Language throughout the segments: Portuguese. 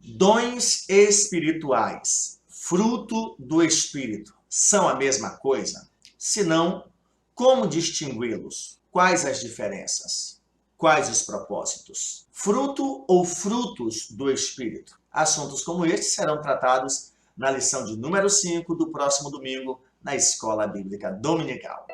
Dons espirituais, fruto do Espírito, são a mesma coisa? Se não, como distingui-los? Quais as diferenças? Quais os propósitos? Fruto ou frutos do Espírito? Assuntos como estes serão tratados na lição de número 5 do próximo domingo na Escola Bíblica Dominical.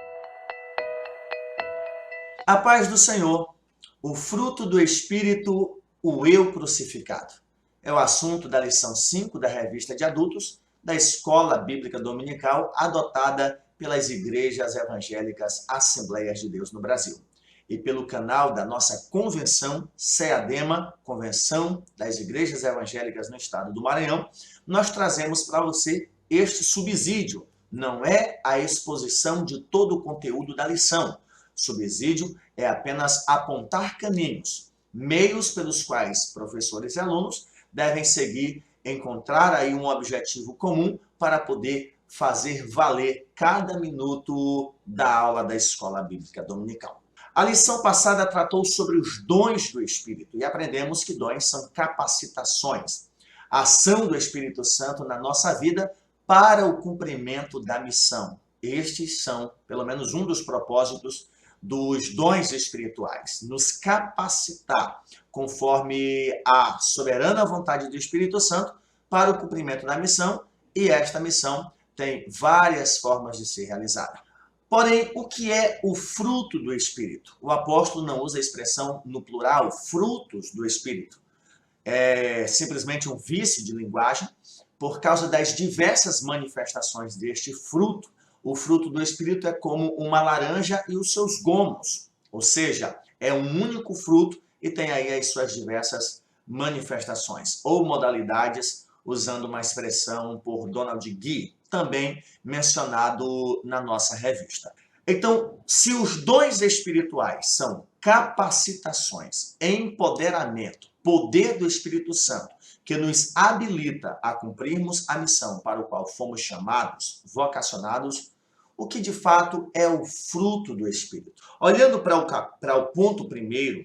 A paz do Senhor, o fruto do Espírito, o eu crucificado. É o assunto da lição 5 da revista de adultos da Escola Bíblica Dominical, adotada pelas igrejas evangélicas Assembleias de Deus no Brasil. E pelo canal da nossa convenção, CEADEMA, Convenção das Igrejas Evangélicas no Estado do Maranhão, nós trazemos para você este subsídio. Não é a exposição de todo o conteúdo da lição. Subsídio é apenas apontar caminhos, meios pelos quais professores e alunos devem seguir, encontrar aí um objetivo comum para poder fazer valer cada minuto da aula da Escola Bíblica Dominical. A lição passada tratou sobre os dons do Espírito e aprendemos que dons são capacitações, a ação do Espírito Santo na nossa vida para o cumprimento da missão. Estes são, pelo menos, um dos propósitos dos dons espirituais, nos capacitar conforme a soberana vontade do Espírito Santo para o cumprimento da missão, e esta missão tem várias formas de ser realizada. Porém, o que é o fruto do Espírito? O apóstolo não usa a expressão no plural, frutos do Espírito. É simplesmente um vício de linguagem por causa das diversas manifestações deste fruto. O fruto do Espírito é como uma laranja e os seus gomos, ou seja, é um único fruto e tem aí as suas diversas manifestações ou modalidades, usando uma expressão por Donald Gee, também mencionado na nossa revista. Então, se os dons espirituais são capacitações, empoderamento, poder do Espírito Santo, que nos habilita a cumprirmos a missão para o qual fomos chamados, vocacionados, o que de fato é o fruto do Espírito? Olhando para o ponto primeiro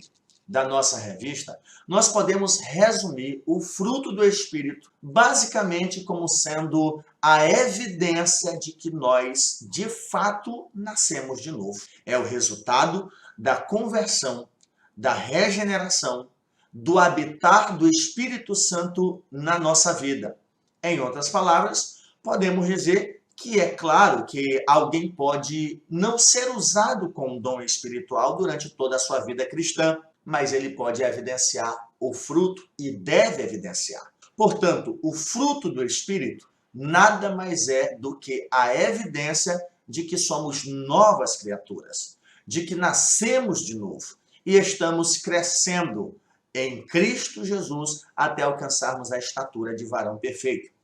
da nossa revista, nós podemos resumir o fruto do Espírito basicamente como sendo a evidência de que nós, de fato, nascemos de novo. É o resultado da conversão, da regeneração, do habitar do Espírito Santo na nossa vida. Em outras palavras, podemos dizer que é claro que alguém pode não ser usado com um dom espiritual durante toda a sua vida cristã, mas ele pode evidenciar o fruto e deve evidenciar. Portanto, o fruto do Espírito nada mais é do que a evidência de que somos novas criaturas, de que nascemos de novo e estamos crescendo em Cristo Jesus até alcançarmos a estatura de varão perfeito.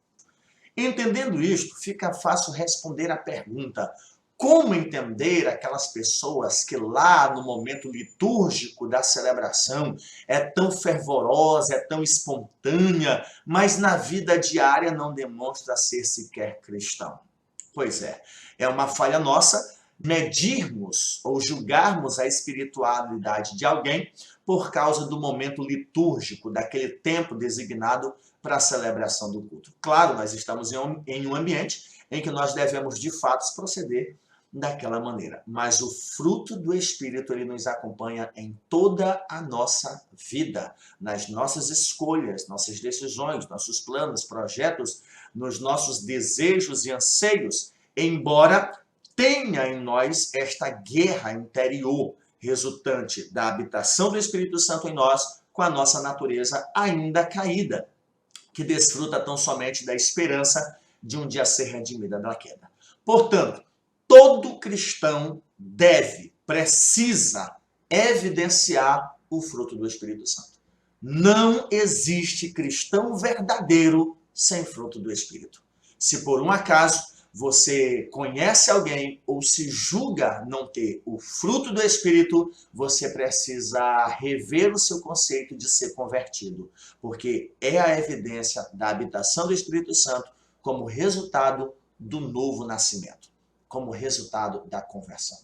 Entendendo isto, fica fácil responder a pergunta: como entender aquelas pessoas que lá no momento litúrgico da celebração é tão fervorosa, é tão espontânea, mas na vida diária não demonstra ser sequer cristão? Pois é uma falha nossa medirmos ou julgarmos a espiritualidade de alguém por causa do momento litúrgico, daquele tempo designado para a celebração do culto. Claro, nós estamos em um ambiente em que nós devemos, de fato, proceder daquela maneira. Mas o fruto do Espírito, ele nos acompanha em toda a nossa vida, nas nossas escolhas, nossas decisões, nossos planos, projetos, nos nossos desejos e anseios, embora tenha em nós esta guerra interior, resultante da habitação do Espírito Santo em nós, com a nossa natureza ainda caída, que desfruta tão somente da esperança de um dia ser redimida da queda. Portanto, todo cristão precisa evidenciar o fruto do Espírito Santo. Não existe cristão verdadeiro sem fruto do Espírito. Se por um acaso você conhece alguém ou se julga não ter o fruto do Espírito, você precisa rever o seu conceito de ser convertido, porque é a evidência da habitação do Espírito Santo como resultado do novo nascimento, como resultado da conversão.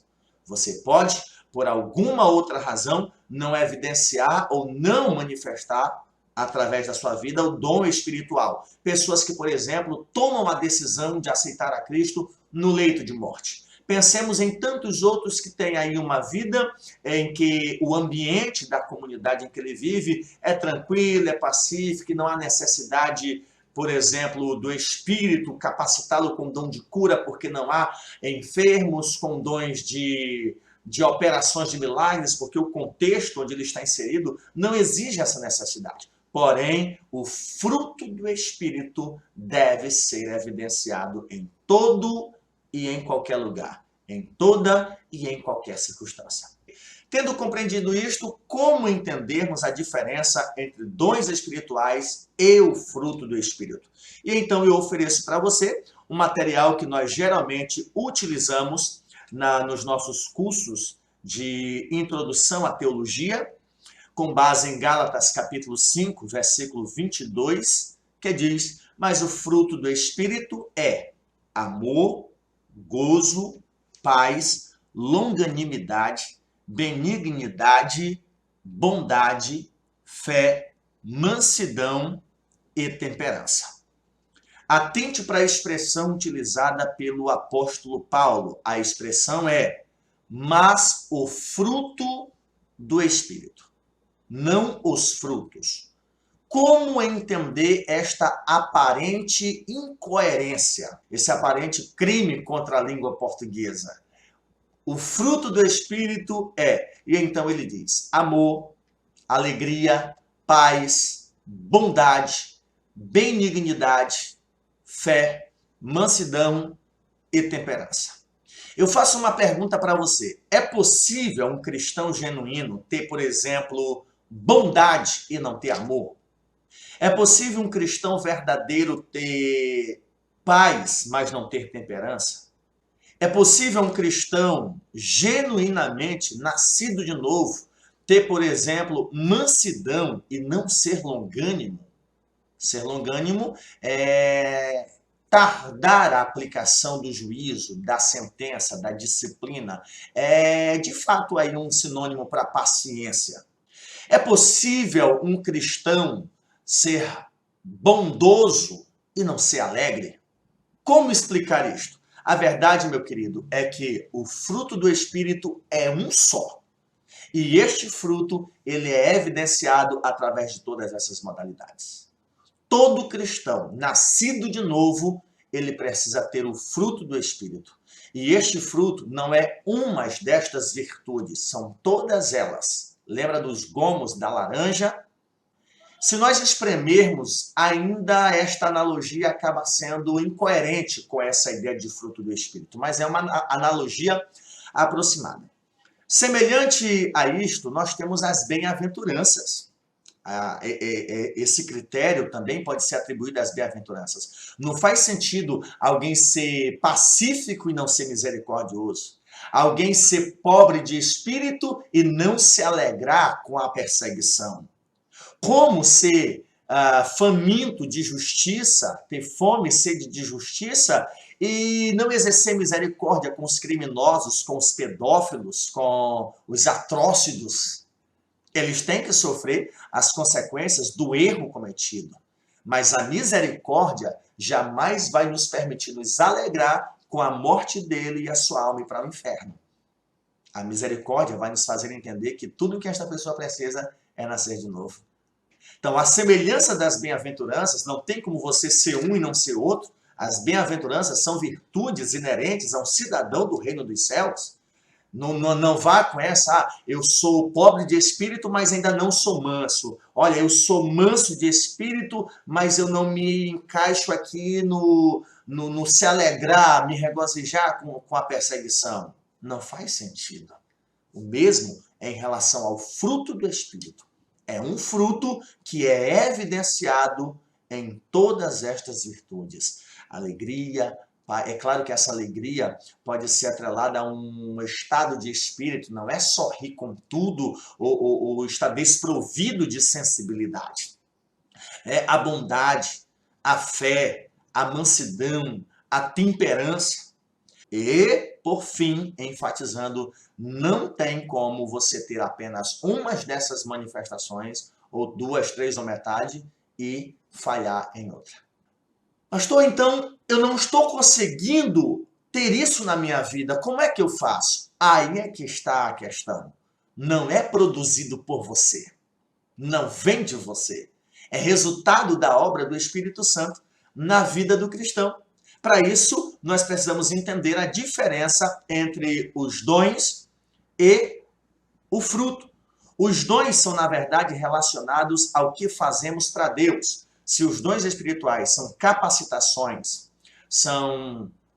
Você pode, por alguma outra razão, não evidenciar ou não manifestar através da sua vida o dom espiritual. Pessoas que, por exemplo, tomam a decisão de aceitar a Cristo no leito de morte. Pensemos em tantos outros que têm aí uma vida em que o ambiente da comunidade em que ele vive é tranquilo, é pacífico, não há necessidade, por exemplo, do Espírito capacitá-lo com dom de cura, porque não há enfermos com dons de operações de milagres, porque o contexto onde ele está inserido não exige essa necessidade. Porém, o fruto do Espírito deve ser evidenciado em todo e em qualquer lugar, em toda e em qualquer circunstância. Tendo compreendido isto, como entendermos a diferença entre dons espirituais e o fruto do Espírito? E então eu ofereço para você um material que nós geralmente utilizamos nos nossos cursos de introdução à teologia, com base em Gálatas capítulo 5, versículo 22, que diz: mas o fruto do Espírito é amor, gozo, paz, longanimidade, benignidade, bondade, fé, mansidão e temperança. Atente para a expressão utilizada pelo apóstolo Paulo. A expressão é: mas o fruto do Espírito, não os frutos. Como entender esta aparente incoerência, esse aparente crime contra a língua portuguesa? O fruto do Espírito é, e então ele diz, amor, alegria, paz, bondade, benignidade, fé, mansidão e temperança. Eu faço uma pergunta para você. É possível um cristão genuíno ter, por exemplo, bondade e não ter amor? É possível um cristão verdadeiro ter paz, mas não ter temperança? É possível um cristão genuinamente nascido de novo ter, por exemplo, mansidão e não ser longânimo? Ser longânimo é tardar a aplicação do juízo, da sentença, da disciplina. É, de fato, aí um sinônimo para paciência. É possível um cristão ser bondoso e não ser alegre? Como explicar isto? A verdade, meu querido, é que o fruto do Espírito é um só. E este fruto, ele é evidenciado através de todas essas modalidades. Todo cristão nascido de novo, ele precisa ter o fruto do Espírito. E este fruto não é uma destas virtudes, são todas elas. Lembra dos gomos da laranja? Se nós espremermos, ainda esta analogia acaba sendo incoerente com essa ideia de fruto do Espírito, mas é uma analogia aproximada. Semelhante a isto, nós temos as bem-aventuranças. Esse critério também pode ser atribuído às bem-aventuranças. Não faz sentido alguém ser pacífico e não ser misericordioso. Alguém ser pobre de espírito e não se alegrar com a perseguição. Como ser faminto de justiça, ter fome e sede de justiça e não exercer misericórdia com os criminosos, com os pedófilos, com os atrócidos? Eles têm que sofrer as consequências do erro cometido. Mas a misericórdia jamais vai nos permitir nos alegrar com a morte dele e a sua alma ir para o inferno. A misericórdia vai nos fazer entender que tudo que esta pessoa precisa é nascer de novo. Então, a semelhança das bem-aventuranças, não tem como você ser um e não ser outro. As bem-aventuranças são virtudes inerentes a um cidadão do reino dos céus. Não vá com essa, eu sou pobre de espírito, mas ainda não sou manso. Olha, eu sou manso de espírito, mas eu não me encaixo aqui no se alegrar, me regozijar com a perseguição. Não faz sentido. O mesmo é em relação ao fruto do Espírito. É um fruto que é evidenciado em todas estas virtudes. Alegria. É claro que essa alegria pode ser atrelada a um estado de espírito, não é só rir com tudo ou estar desprovido de sensibilidade. É a bondade, a fé, a mansidão, a temperança. E, por fim, enfatizando, não tem como você ter apenas uma dessas manifestações, ou duas, três ou metade, e falhar em outra. Pastor, então eu não estou conseguindo ter isso na minha vida, como é que eu faço? Aí é que está a questão. Não é produzido por você, não vem de você. É resultado da obra do Espírito Santo na vida do cristão. Para isso, nós precisamos entender a diferença entre os dons e o fruto. Os dons são, na verdade, relacionados ao que fazemos para Deus. Se os dons espirituais são capacitações,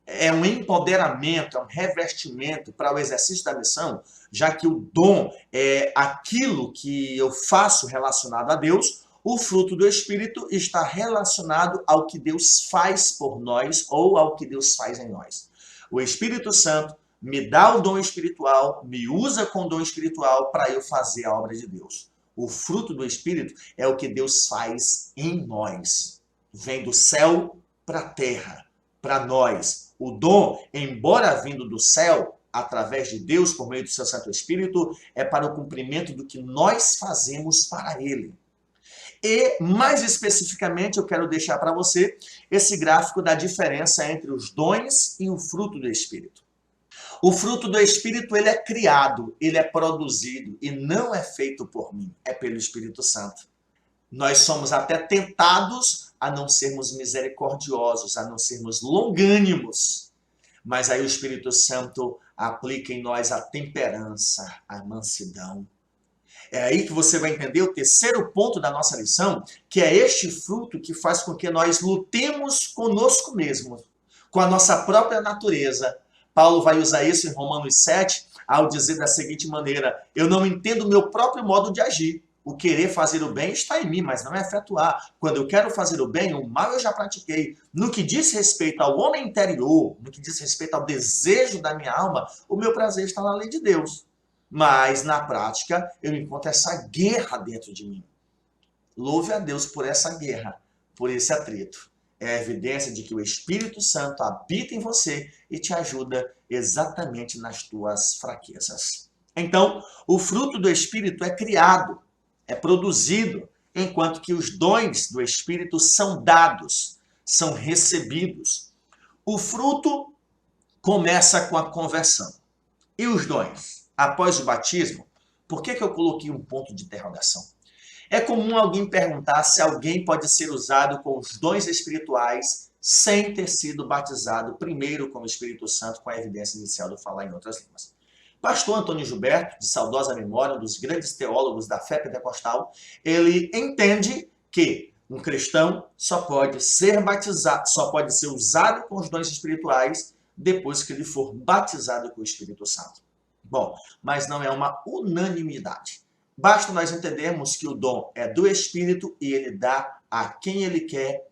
é um empoderamento, é um revestimento para o exercício da missão, já que o dom é aquilo que eu faço relacionado a Deus, o fruto do Espírito está relacionado ao que Deus faz por nós ou ao que Deus faz em nós. O Espírito Santo me dá o dom espiritual, me usa com o dom espiritual para eu fazer a obra de Deus. O fruto do Espírito é o que Deus faz em nós. Vem do céu para a terra, para nós. O dom, embora vindo do céu, através de Deus, por meio do seu Santo Espírito, é para o cumprimento do que nós fazemos para Ele. E, mais especificamente, eu quero deixar para você esse gráfico da diferença entre os dons e o fruto do Espírito. O fruto do Espírito, ele é criado, ele é produzido e não é feito por mim, é pelo Espírito Santo. Nós somos até tentados a não sermos misericordiosos, a não sermos longânimos. Mas aí o Espírito Santo aplica em nós a temperança, a mansidão. É aí que você vai entender o terceiro ponto da nossa lição, que é este fruto que faz com que nós lutemos conosco mesmos, com a nossa própria natureza. Paulo vai usar isso em Romanos 7, ao dizer da seguinte maneira: eu não entendo o meu próprio modo de agir. O querer fazer o bem está em mim, mas não é efetuar. Quando eu quero fazer o bem, o mal eu já pratiquei. No que diz respeito ao homem interior, no que diz respeito ao desejo da minha alma, o meu prazer está na lei de Deus. Mas, na prática, eu encontro essa guerra dentro de mim. Louve a Deus por essa guerra, por esse atrito. É a evidência de que o Espírito Santo habita em você e te ajuda exatamente nas tuas fraquezas. Então, o fruto do Espírito é criado, é produzido, enquanto que os dons do Espírito são dados, são recebidos. O fruto começa com a conversão. E os dons? Após o batismo, por que eu coloquei um ponto de interrogação? É comum alguém perguntar se alguém pode ser usado com os dons espirituais sem ter sido batizado primeiro com o Espírito Santo, com a evidência inicial do falar em outras línguas. Pastor Antônio Gilberto, de saudosa memória, um dos grandes teólogos da fé pentecostal, ele entende que um cristão só pode ser batizado, só pode ser usado com os dons espirituais depois que ele for batizado com o Espírito Santo. Bom, mas não é uma unanimidade. Basta nós entendermos que o dom é do Espírito e ele dá a quem ele quer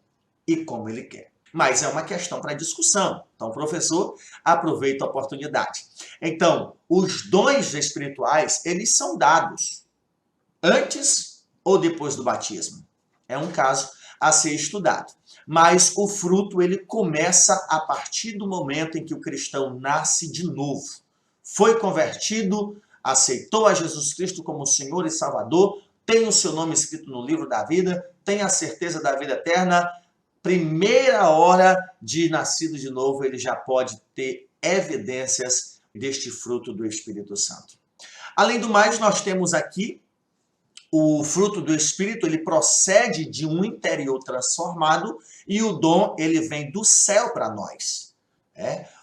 e como ele quer. Mas é uma questão para discussão. Então, professor, aproveita a oportunidade. Então, os dons espirituais, eles são dados antes ou depois do batismo. É um caso a ser estudado. Mas o fruto, ele começa a partir do momento em que o cristão nasce de novo. Foi convertido, aceitou a Jesus Cristo como Senhor e Salvador, tem o seu nome escrito no livro da vida, tem a certeza da vida eterna. Primeira hora de nascido de novo, ele já pode ter evidências deste fruto do Espírito Santo. Além do mais, nós temos aqui o fruto do Espírito, ele procede de um interior transformado e o dom, ele vem do céu para nós.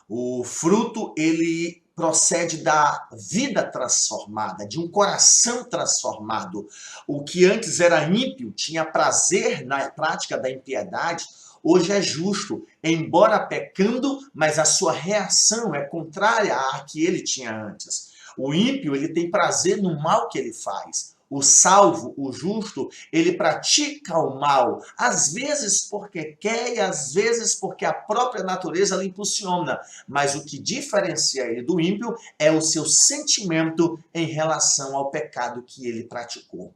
O fruto, ele procede da vida transformada, de um coração transformado. O que antes era ímpio, tinha prazer na prática da impiedade, hoje é justo, embora pecando, mas a sua reação é contrária à que ele tinha antes. O ímpio, ele tem prazer no mal que ele faz. O salvo, o justo, ele pratica o mal, às vezes porque quer e às vezes porque a própria natureza lhe impulsiona. Mas o que diferencia ele do ímpio é o seu sentimento em relação ao pecado que ele praticou.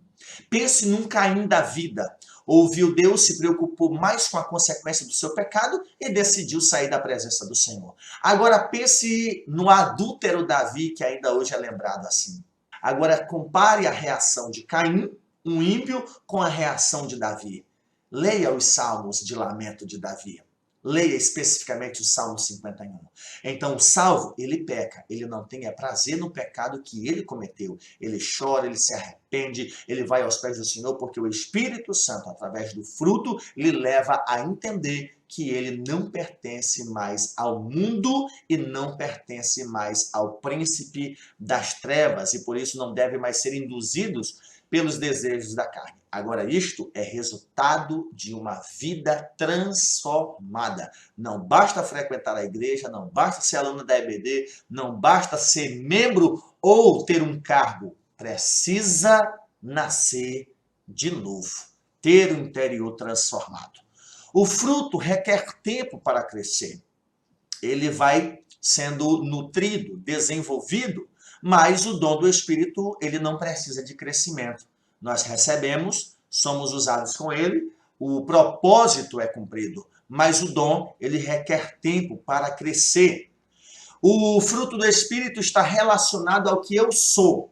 Pense num Caim da vida. ouviu Deus, se preocupou mais com a consequência do seu pecado e decidiu sair da presença do Senhor. Agora pense no adúltero Davi, que ainda hoje é lembrado assim. Agora compare a reação de Caim, um ímpio, com a reação de Davi. Leia os salmos de lamento de Davi. Leia especificamente o Salmo 51. Então, o salvo, ele peca. Ele não tem prazer no pecado que ele cometeu. Ele chora, ele se arrepende, ele vai aos pés do Senhor, porque o Espírito Santo, através do fruto, lhe leva a entender que ele não pertence mais ao mundo e não pertence mais ao príncipe das trevas, e por isso não deve mais ser induzidos pelos desejos da carne. Agora, isto é resultado de uma vida transformada. Não basta frequentar a igreja, não basta ser aluno da EBD, não basta ser membro ou ter um cargo. Precisa nascer de novo, ter o interior transformado. O fruto requer tempo para crescer. Ele vai sendo nutrido, desenvolvido, mas o dom do Espírito, ele não precisa de crescimento. Nós recebemos, somos usados com ele, o propósito é cumprido, mas o dom, ele requer tempo para crescer. O fruto do Espírito está relacionado ao que eu sou,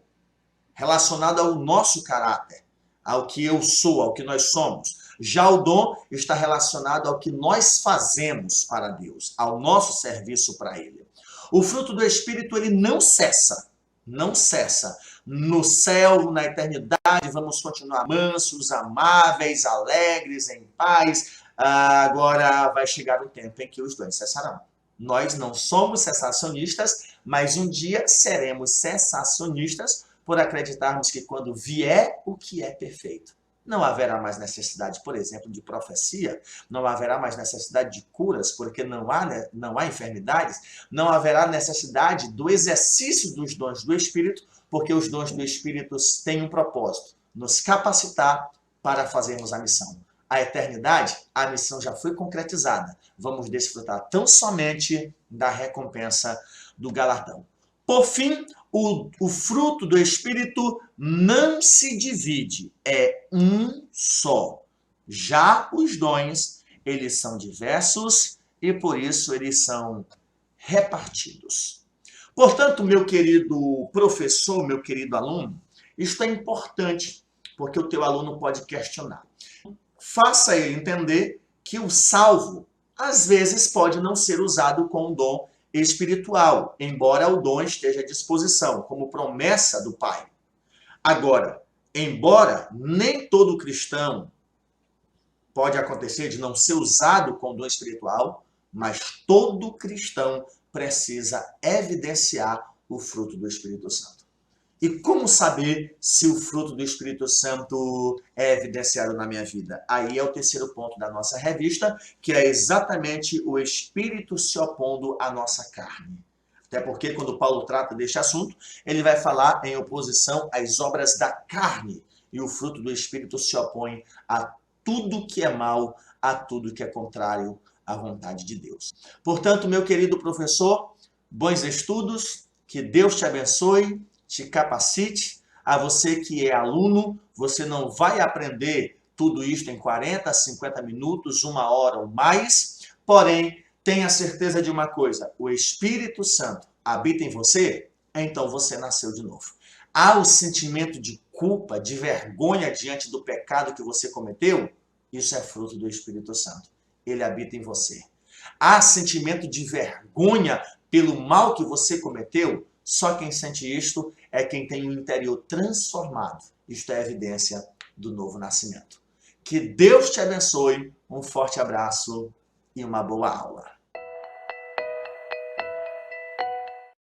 relacionado ao nosso caráter, ao que eu sou, ao que nós somos. Já o dom está relacionado ao que nós fazemos para Deus, ao nosso serviço para Ele. O fruto do Espírito, ele não cessa. Não cessa. No céu, na eternidade, vamos continuar mansos, amáveis, alegres, em paz. Agora vai chegar o tempo em que os dois cessarão. Nós não somos cessacionistas, mas um dia seremos cessacionistas por acreditarmos que quando vier o que é perfeito, não haverá mais necessidade, por exemplo, de profecia, não haverá mais necessidade de curas, porque não há enfermidades, não haverá necessidade do exercício dos dons do Espírito, porque os dons do Espírito têm um propósito, nos capacitar para fazermos a missão. A eternidade, a missão já foi concretizada. Vamos desfrutar tão somente da recompensa do galardão. Por fim, o fruto do Espírito não se divide, é um só. Já os dons, eles são diversos e por isso eles são repartidos. Portanto, meu querido professor, meu querido aluno, isto é importante, porque o teu aluno pode questionar. Faça ele entender que o salvo, às vezes, pode não ser usado com o dom espiritual, embora o dom esteja à disposição, como promessa do Pai. Agora, embora nem todo cristão pode acontecer de não ser usado com o dom espiritual, mas todo cristão precisa evidenciar o fruto do Espírito Santo. E como saber se o fruto do Espírito Santo é evidenciado na minha vida? Aí é o terceiro ponto da nossa revista, que é exatamente o Espírito se opondo à nossa carne. Até porque quando Paulo trata deste assunto, ele vai falar em oposição às obras da carne. E o fruto do Espírito se opõe a tudo que é mal, a tudo que é contrário à vontade de Deus. Portanto, meu querido professor, bons estudos, que Deus te abençoe, te capacite. A você que é aluno, você não vai aprender tudo isto em 40, 50 minutos, 1 hora ou mais, porém, tenha certeza de uma coisa, o Espírito Santo habita em você, então você nasceu de novo. Há o sentimento de culpa, de vergonha diante do pecado que você cometeu? Isso é fruto do Espírito Santo. Ele habita em você. Há sentimento de vergonha pelo mal que você cometeu? Só quem sente isto é quem tem o interior transformado. Isto é evidência do novo nascimento. Que Deus te abençoe, um forte abraço e uma boa aula.